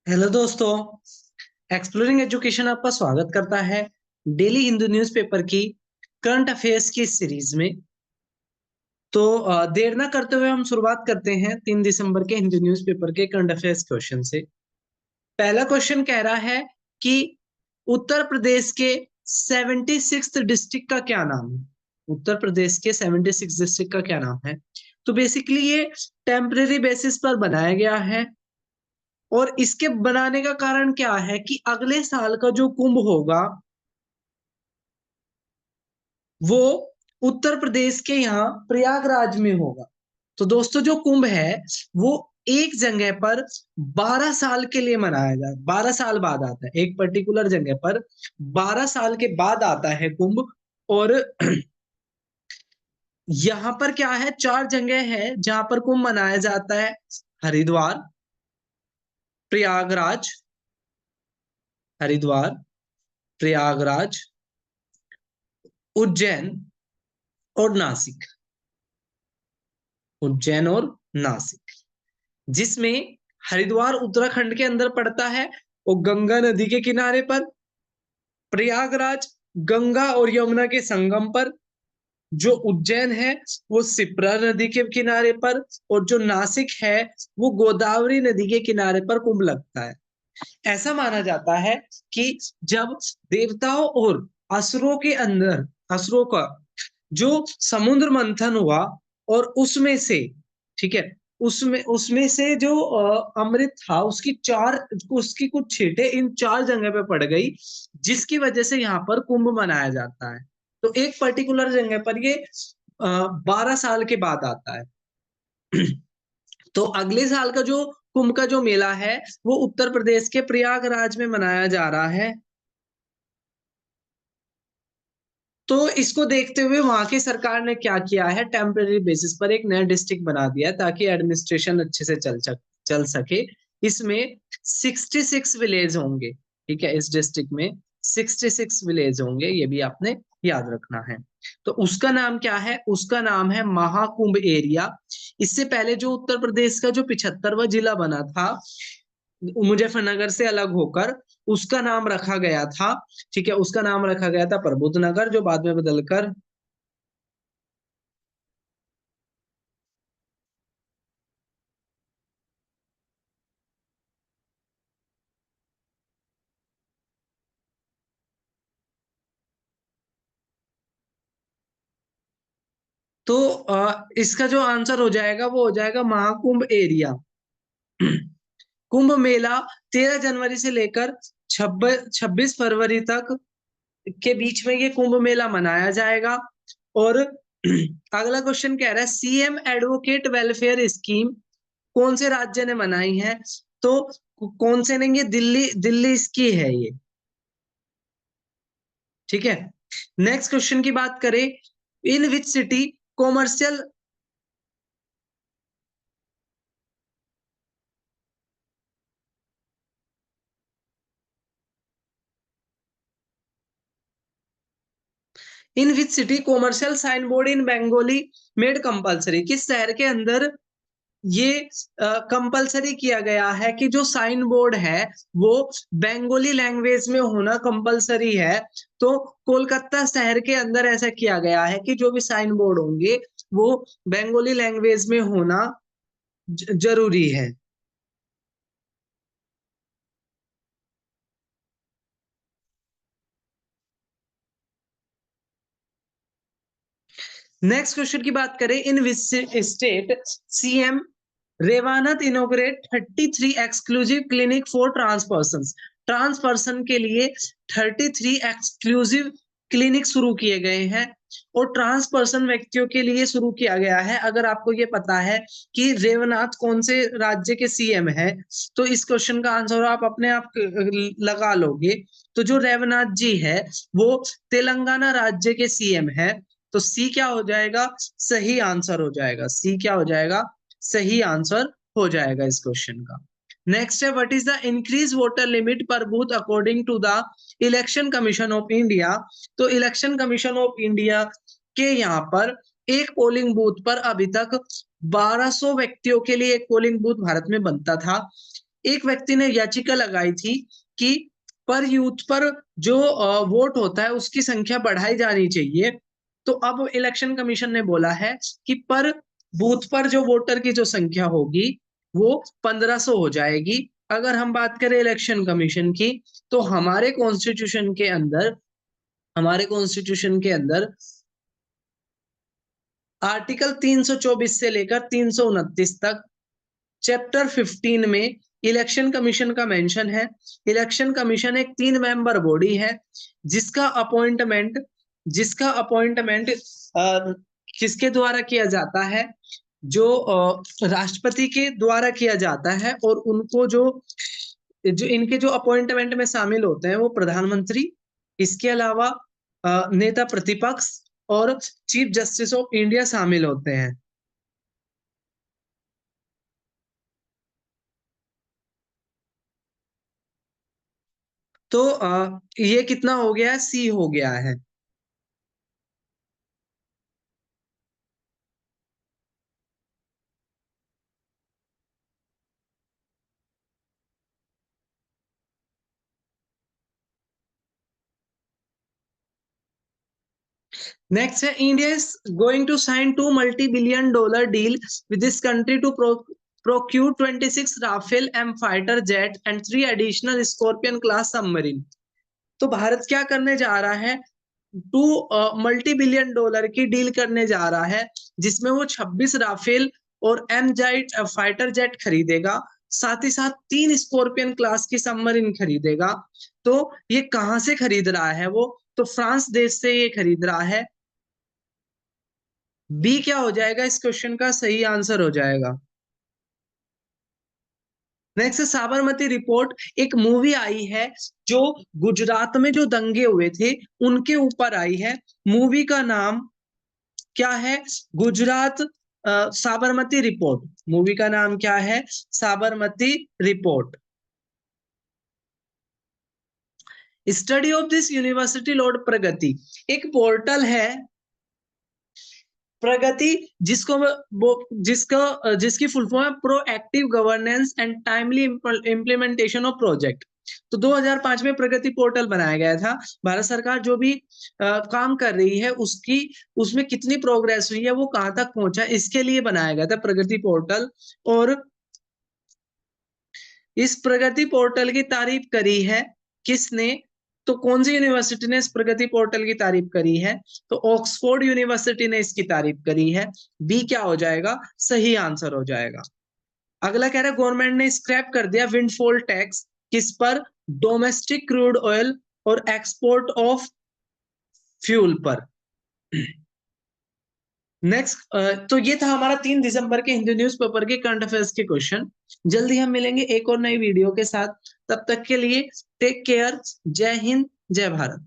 Hello दोस्तों। Exploring education आपका स्वागत करता है डेली हिंदू न्यूज़पेपर की करंट अफेयर्स की सीरीज में। तो देर ना करते हुए हम शुरुआत करते हैं 3 दिसंबर के हिंदू न्यूज़पेपर के करंट अफेयर्स क्वेश्चन से। पहला क्वेश्चन कह रहा है कि उत्तर प्रदेश के 76th डिस्ट्रिक्ट का क्या नाम है। उत्तर प्रदेश के 76 डिस्ट्रिक्ट का क्या नाम है। तो बेसिकली ये टेम्परेरी बेसिस पर बनाया गया है और इसके बनाने का कारण क्या है कि अगले साल का जो कुंभ होगा वो उत्तर प्रदेश के यहाँ प्रयागराज में होगा। तो दोस्तों जो कुंभ है वो एक जगह पर 12 साल के लिए मनाया जाता है। 12 साल बाद आता है, एक पर्टिकुलर जगह पर 12 साल के बाद आता है कुंभ। और यहाँ पर क्या है, 4 जगह है जहां पर कुंभ मनाया जाता है। हरिद्वार, प्रयागराज, हरिद्वार, प्रयागराज, उज्जैन और नासिक। उज्जैन और नासिक, जिसमें हरिद्वार उत्तराखंड के अंदर पड़ता है और गंगा नदी के किनारे पर। प्रयागराज गंगा और यमुना के संगम पर। जो उज्जैन है वो शिप्रा नदी के किनारे पर। और जो नासिक है वो गोदावरी नदी के किनारे पर कुंभ लगता है। ऐसा माना जाता है कि जब देवताओं और असुरों के अंदर, असुरों का जो समुद्र मंथन हुआ और उसमें से, ठीक है, उसमें उसमें से जो अमृत था उसकी कुछ छींटे इन 4 जगह पे पड़ गई, जिसकी वजह से यहाँ पर कुंभ मनाया जाता है। तो एक पर्टिकुलर जगह पर ये 12 साल के बाद आता है। तो अगले साल का जो कुंभ का जो मेला है वो उत्तर प्रदेश के प्रयागराज में मनाया जा रहा है। तो इसको देखते हुए वहां की सरकार ने क्या किया है, टेम्परेरी बेसिस पर एक नया डिस्ट्रिक्ट बना दिया ताकि एडमिनिस्ट्रेशन अच्छे से चल सके। इसमें 66 विलेज होंगे। ठीक है, इस डिस्ट्रिक्ट में 66 विलेज होंगे, ये भी आपने याद रखना है। तो उसका नाम क्या है, उसका नाम है महाकुंभ एरिया। इससे पहले जो उत्तर प्रदेश का जो 75वां जिला बना था मुजफ्फरनगर से अलग होकर, उसका नाम रखा गया था, ठीक है, उसका नाम रखा गया था प्रबुद्धनगर, जो बाद में बदलकर तो इसका जो आंसर हो जाएगा वो हो जाएगा महाकुंभ एरिया। कुंभ मेला 13 जनवरी से लेकर 26 फरवरी तक के बीच में ये कुंभ मेला मनाया जाएगा। और अगला क्वेश्चन कह रहा है सीएम एडवोकेट वेलफेयर स्कीम कौन से राज्य ने बनाई है। तो कौन से नहीं, ये दिल्ली दिल्ली इसकी है ये। ठीक है, नेक्स्ट क्वेश्चन की बात करें, in which city commercial, in which city commercial sign board in Bengali made compulsory, किस शहर के अंदर ये कंपलसरी किया गया है कि जो साइन बोर्ड है वो बंगाली लैंग्वेज में होना कंपलसरी है। तो कोलकाता शहर के अंदर ऐसा किया गया है कि जो भी साइन बोर्ड होंगे वो बंगाली लैंग्वेज में होना जरूरी है। नेक्स्ट क्वेश्चन की बात करें, in which state CM Revanth inaugurate 33 exclusive clinic for trans person. Trans person के लिए 33 एक्सक्लूसिव क्लिनिक शुरू किए गए हैं और ट्रांस पर्सन व्यक्तियों के लिए शुरू किया गया है। अगर आपको ये पता है कि रेवनाथ कौन से राज्य के सीएम है तो इस क्वेश्चन का आंसर आप अपने आप लगा लोगे। तो जो रेवनाथ जी है वो तेलंगाना राज्य के सीएम है। तो सी क्या हो जाएगा, सही आंसर हो जाएगा। सी क्या हो जाएगा, सही आंसर हो जाएगा इस क्वेश्चन का। नेक्स्ट है, what is the increase voter limit per booth according to the election commission of India. तो इलेक्शन कमीशन ऑफ इंडिया के यहाँ पर एक पोलिंग बूथ पर अभी तक 1200 व्यक्तियों के लिए एक पोलिंग बूथ भारत में बनता था। एक व्यक्ति ने याचिका लगाई थी कि पर यूथ पर जो वोट होता है उसकी संख्या बढ़ाई जानी चाहिए। तो अब इलेक्शन कमीशन ने बोला है कि पर बूथ पर जो वोटर की जो संख्या होगी वो 1500 हो जाएगी। अगर हम बात करें इलेक्शन कमीशन की, तो हमारे कॉन्स्टिट्यूशन के अंदर आर्टिकल 324 से लेकर 329 तक चैप्टर 15 में इलेक्शन कमीशन का मेंशन है। इलेक्शन कमीशन एक 3 मेंबर बॉडी है जिसका अपॉइंटमेंट किसके द्वारा किया जाता है? जो राष्ट्रपति के द्वारा किया जाता है, और उनको जो जो इनके जो अपॉइंटमेंट में शामिल होते हैं वो प्रधानमंत्री, इसके अलावा नेता प्रतिपक्ष और चीफ जस्टिस ऑफ इंडिया शामिल होते हैं। तो ये कितना हो गया है? सी हो गया है। नेक्स्ट है, India is going to sign 2 multi-billion-dollar deal with this country to procure 26 Rafale M fighter jet and 3 additional Scorpene class submarine. तो भारत क्या करने जा रहा है? 2 multi-billion-dollar की डील करने जा रहा है, जिसमें वो 26 राफेल और एम जेट फाइटर जेट खरीदेगा, साथ ही साथ 3 स्कॉर्पियन क्लास की सबमरीन खरीदेगा। तो ये कहां से खरीद रहा है वो? तो फ्रांस देश से ये खरीद रहा है। बी क्या हो जाएगा इस क्वेश्चन का सही आंसर हो जाएगा। नेक्स्ट, साबरमती रिपोर्ट एक मूवी आई है जो गुजरात में जो दंगे हुए थे उनके ऊपर आई है। मूवी का नाम क्या है? गुजरात साबरमती रिपोर्ट। मूवी का नाम क्या है? Sabarmati report. Study of this university lord Pragati, एक पोर्टल है प्रगति, जिसकी फुल फॉर्म है proactive governance and timely implementation of project. तो 2005 में प्रगति पोर्टल बनाया गया था। भारत सरकार जो भी काम कर रही है उसमें कितनी प्रोग्रेस हुई है, वो कहां तक पहुंचा, इसके लिए बनाया गया था प्रगति पोर्टल। और इस प्रगति पोर्टल की तारीफ करी है किसने? तो कौन सी यूनिवर्सिटी ने इस प्रगति पोर्टल की तारीफ करी है? तो ऑक्सफोर्ड यूनिवर्सिटी ने इसकी तारीफ करी है। बी क्या हो जाएगा? सही आंसर हो जाएगा। अगला कह रहा है, गवर्नमेंट ने स्क्रैप कर दिया विंडफॉल टैक्स, किस पर? डोमेस्टिक क्रूड ऑयल और एक्सपोर्ट ऑफ फ्यूल पर। नेक्स्ट, तो ये था हमारा 3 दिसंबर के हिंदू न्यूज़पेपर के करंट अफेयर्स के क्वेश्चन। जल्दी हम मिलेंगे एक और नई वीडियो के साथ। तब तक के लिए टेक केयर। जय हिंद, जय भारत।